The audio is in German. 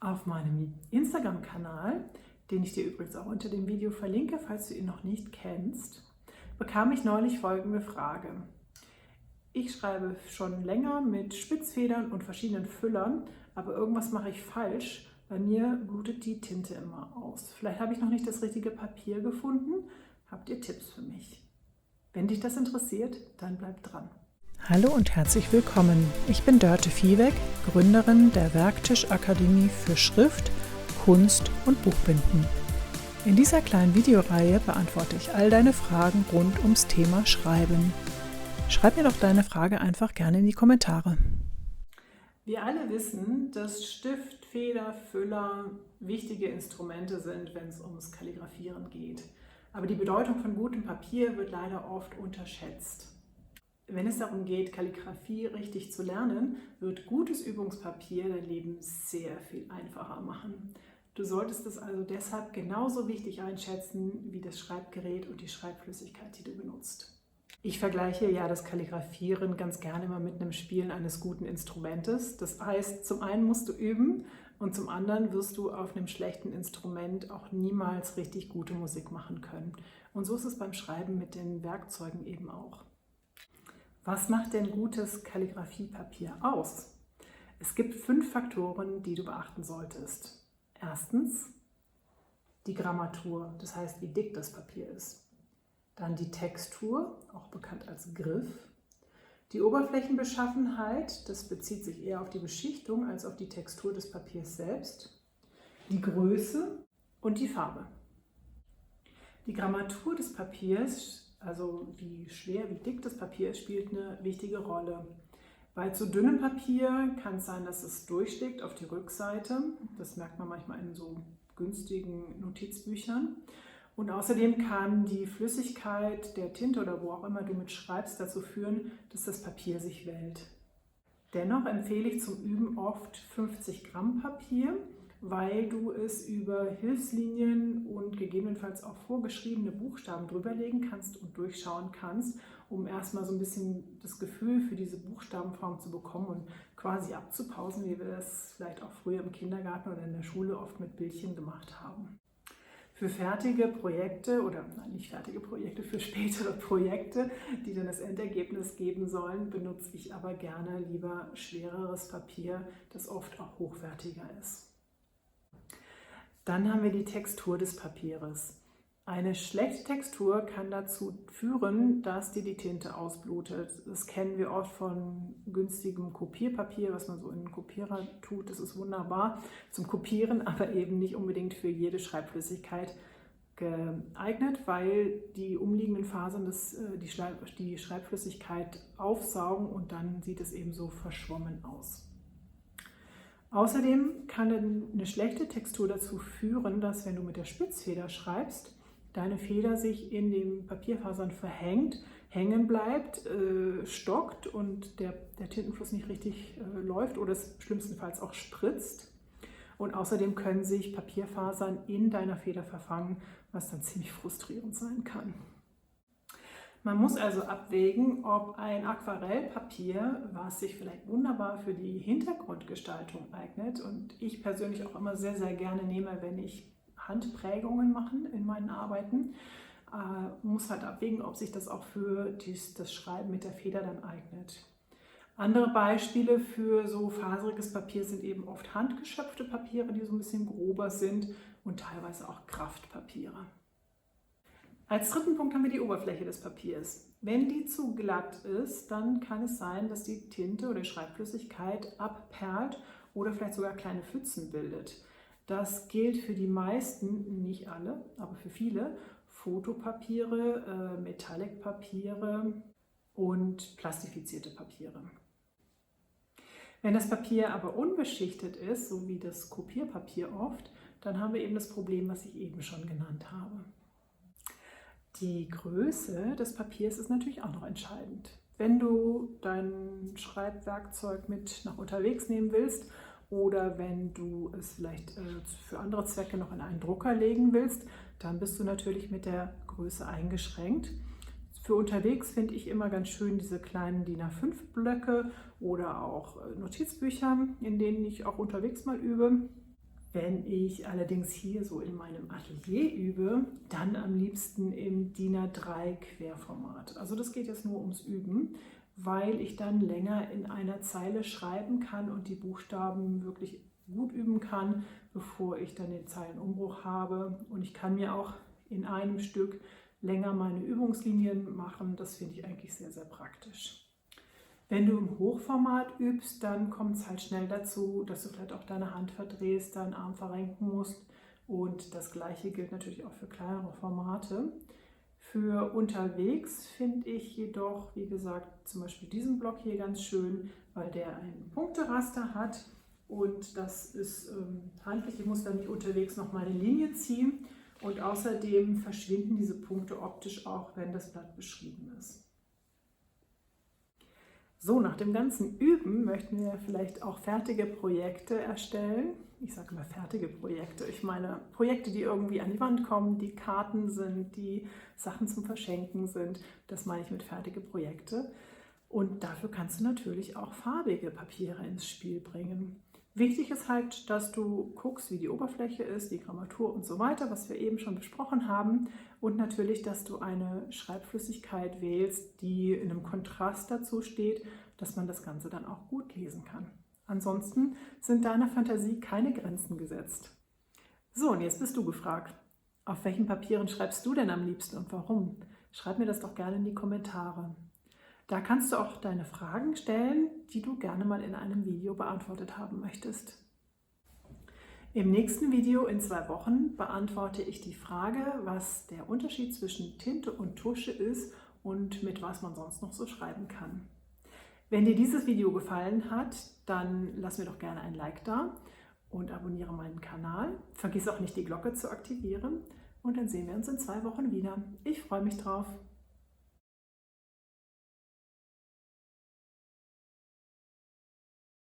Auf meinem Instagram-Kanal, den ich dir übrigens auch unter dem Video verlinke, falls du ihn noch nicht kennst, bekam ich neulich folgende Frage. Ich schreibe schon länger mit Spitzfedern und verschiedenen Füllern, aber irgendwas mache ich falsch. Bei mir blutet die Tinte immer aus. Vielleicht habe ich noch nicht das richtige Papier gefunden. Habt ihr Tipps für mich? Wenn dich das interessiert, dann bleib dran. Hallo und herzlich willkommen. Ich bin Dörte Viehweg, Gründerin der Werktischakademie für Schrift, Kunst und Buchbinden. In dieser kleinen Videoreihe beantworte ich all deine Fragen rund ums Thema Schreiben. Schreib mir doch deine Frage einfach gerne in die Kommentare. Wir alle wissen, dass Stift, Feder, Füller wichtige Instrumente sind, wenn es ums Kalligrafieren geht. Aber die Bedeutung von gutem Papier wird leider oft unterschätzt. Wenn es darum geht, Kalligrafie richtig zu lernen, wird gutes Übungspapier dein Leben sehr viel einfacher machen. Du solltest es also deshalb genauso wichtig einschätzen wie das Schreibgerät und die Schreibflüssigkeit, die du benutzt. Ich vergleiche ja das Kalligrafieren ganz gerne immer mit einem Spielen eines guten Instrumentes. Das heißt, zum einen musst du üben und zum anderen wirst du auf einem schlechten Instrument auch niemals richtig gute Musik machen können. Und so ist es beim Schreiben mit den Werkzeugen eben auch. Was macht denn gutes Kalligrafiepapier aus? Es gibt 5 Faktoren, die du beachten solltest. Erstens die Grammatur, das heißt, wie dick das Papier ist. Dann die Textur, auch bekannt als Griff. Die Oberflächenbeschaffenheit, das bezieht sich eher auf die Beschichtung als auf die Textur des Papiers selbst. Die Größe und die Farbe. Die Grammatur des Papiers, also wie schwer, wie dick das Papier ist, spielt eine wichtige Rolle. Bei zu dünnem Papier kann es sein, dass es durchschlägt auf die Rückseite. Das merkt man manchmal in so günstigen Notizbüchern. Und außerdem kann die Flüssigkeit der Tinte oder wo auch immer du mit schreibst dazu führen, dass das Papier sich wellt. Dennoch empfehle ich zum Üben oft 50 Gramm Papier, weil du es über Hilfslinien und gegebenenfalls auch vorgeschriebene Buchstaben drüberlegen kannst und durchschauen kannst, um erstmal so ein bisschen das Gefühl für diese Buchstabenform zu bekommen und quasi abzupausen, wie wir das vielleicht auch früher im Kindergarten oder in der Schule oft mit Bildchen gemacht haben. Für fertige Projekte oder nicht fertige Projekte, für spätere Projekte, die dann das Endergebnis geben sollen, benutze ich aber gerne lieber schwereres Papier, das oft auch hochwertiger ist. Dann haben wir die Textur des Papieres. Eine schlechte Textur kann dazu führen, dass dir die Tinte ausblutet. Das kennen wir oft von günstigem Kopierpapier, was man so in einen Kopierer tut. Das ist wunderbar zum Kopieren, aber eben nicht unbedingt für jede Schreibflüssigkeit geeignet, weil die umliegenden Fasern die Schreibflüssigkeit aufsaugen und dann sieht es eben so verschwommen aus. Außerdem kann eine schlechte Textur dazu führen, dass wenn du mit der Spitzfeder schreibst, deine Feder sich in den Papierfasern verhängt, hängen bleibt, stockt und der Tintenfluss nicht richtig läuft oder es schlimmstenfalls auch spritzt. Und außerdem können sich Papierfasern in deiner Feder verfangen, was dann ziemlich frustrierend sein kann. Man muss also abwägen, ob ein Aquarellpapier, was sich vielleicht wunderbar für die Hintergrundgestaltung eignet und ich persönlich auch immer sehr, sehr gerne nehme, wenn ich Handprägungen mache in meinen Arbeiten, muss halt abwägen, ob sich das auch für das Schreiben mit der Feder dann eignet. Andere Beispiele für so faseriges Papier sind eben oft handgeschöpfte Papiere, die so ein bisschen grober sind und teilweise auch Kraftpapiere. Als dritten Punkt haben wir die Oberfläche des Papiers. Wenn die zu glatt ist, dann kann es sein, dass die Tinte oder die Schreibflüssigkeit abperlt oder vielleicht sogar kleine Pfützen bildet. Das gilt für die meisten, nicht alle, aber für viele Fotopapiere, Metallic-Papiere und plastifizierte Papiere. Wenn das Papier aber unbeschichtet ist, so wie das Kopierpapier oft, dann haben wir eben das Problem, was ich eben schon genannt habe. Die Größe des Papiers ist natürlich auch noch entscheidend. Wenn du dein Schreibwerkzeug mit nach unterwegs nehmen willst oder wenn du es vielleicht für andere Zwecke noch in einen Drucker legen willst, dann bist du natürlich mit der Größe eingeschränkt. Für unterwegs finde ich immer ganz schön diese kleinen DIN A5 Blöcke oder auch Notizbücher, in denen ich auch unterwegs mal übe. Wenn ich allerdings hier so in meinem Atelier übe, dann am liebsten im DIN A3 Querformat. Also das geht jetzt nur ums Üben, weil ich dann länger in einer Zeile schreiben kann und die Buchstaben wirklich gut üben kann, bevor ich dann den Zeilenumbruch habe. Und ich kann mir auch in einem Stück länger meine Übungslinien machen. Das finde ich eigentlich sehr, sehr praktisch. Wenn du im Hochformat übst, dann kommt es halt schnell dazu, dass du vielleicht auch deine Hand verdrehst, deinen Arm verrenken musst. Und das Gleiche gilt natürlich auch für kleinere Formate. Für unterwegs finde ich jedoch, wie gesagt, zum Beispiel diesen Block hier ganz schön, weil der ein Punkteraster hat. Und das ist handlich, ich muss da nicht unterwegs noch mal eine Linie ziehen. Und außerdem verschwinden diese Punkte optisch auch, wenn das Blatt beschrieben ist. So, nach dem ganzen Üben möchten wir vielleicht auch fertige Projekte erstellen. Ich sage immer fertige Projekte. Ich meine Projekte, die irgendwie an die Wand kommen, die Karten sind, die Sachen zum Verschenken sind. Das meine ich mit fertige Projekte. Und dafür kannst du natürlich auch farbige Papiere ins Spiel bringen. Wichtig ist halt, dass du guckst, wie die Oberfläche ist, die Grammatur und so weiter, was wir eben schon besprochen haben. Und natürlich, dass du eine Schreibflüssigkeit wählst, die in einem Kontrast dazu steht, dass man das Ganze dann auch gut lesen kann. Ansonsten sind deiner Fantasie keine Grenzen gesetzt. So, und jetzt bist du gefragt. Auf welchen Papieren schreibst du denn am liebsten und warum? Schreib mir das doch gerne in die Kommentare. Da kannst du auch deine Fragen stellen, die du gerne mal in einem Video beantwortet haben möchtest. Im nächsten Video in 2 Wochen beantworte ich die Frage, was der Unterschied zwischen Tinte und Tusche ist und mit was man sonst noch so schreiben kann. Wenn dir dieses Video gefallen hat, dann lass mir doch gerne ein Like da und abonniere meinen Kanal. Vergiss auch nicht, die Glocke zu aktivieren und dann sehen wir uns in 2 Wochen wieder. Ich freue mich drauf.